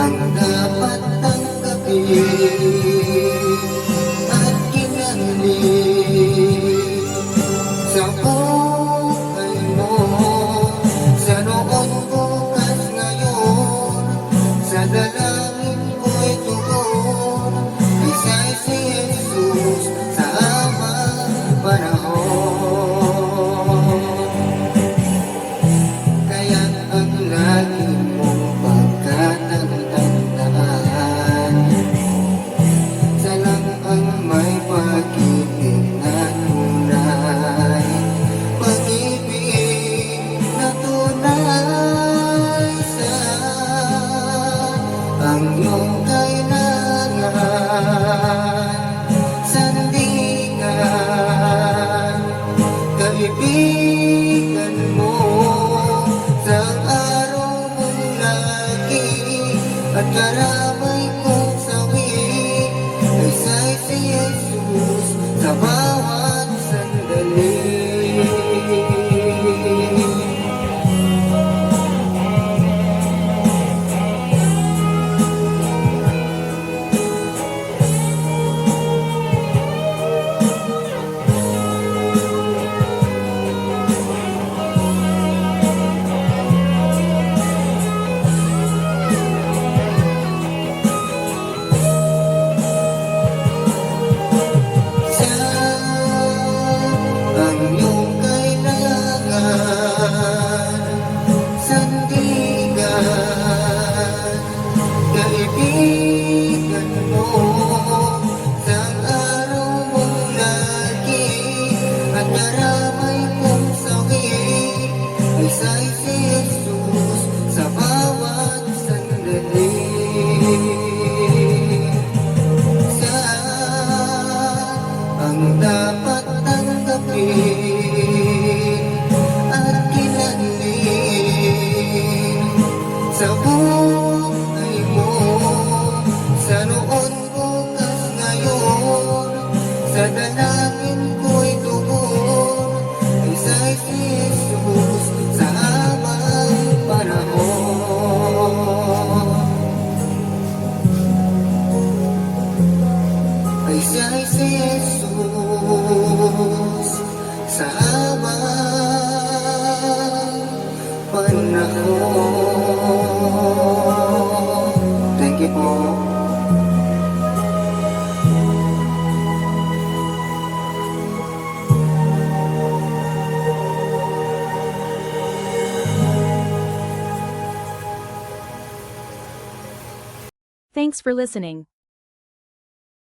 ang dapat tanggapin at kinanlig sa buhay mo, sa noon, bukas, ngayon, sa dalangin ko'y tugon, isa'y si Jesus sa amang panahon. Kaya't ang lagi mong pagkatandaan, siya lang ang may pag-ibig na tunay, pag-ibig na tunay sa ang iyong kailangan, sandigan, kaibigan mo sa araw mong lagi, at karamay kong sawi ay sa'y si Jesus sa bawat sandali. Ang iyong kailangan, sandigan, kaibigan mo sa araw mong lagi, at karamay kong sawi ay sa'y si Jesus sa bawat sandali. Ang dapat tanggapin at kinanlig sa buhay mo, sa noon, bukas, ngayon, sa dalangin ko'y tugon, ay sa'y si Jesus sa amang panahon. Ay siya'y si Jesus sa amang panahon. Thank you po. Thanks for listening.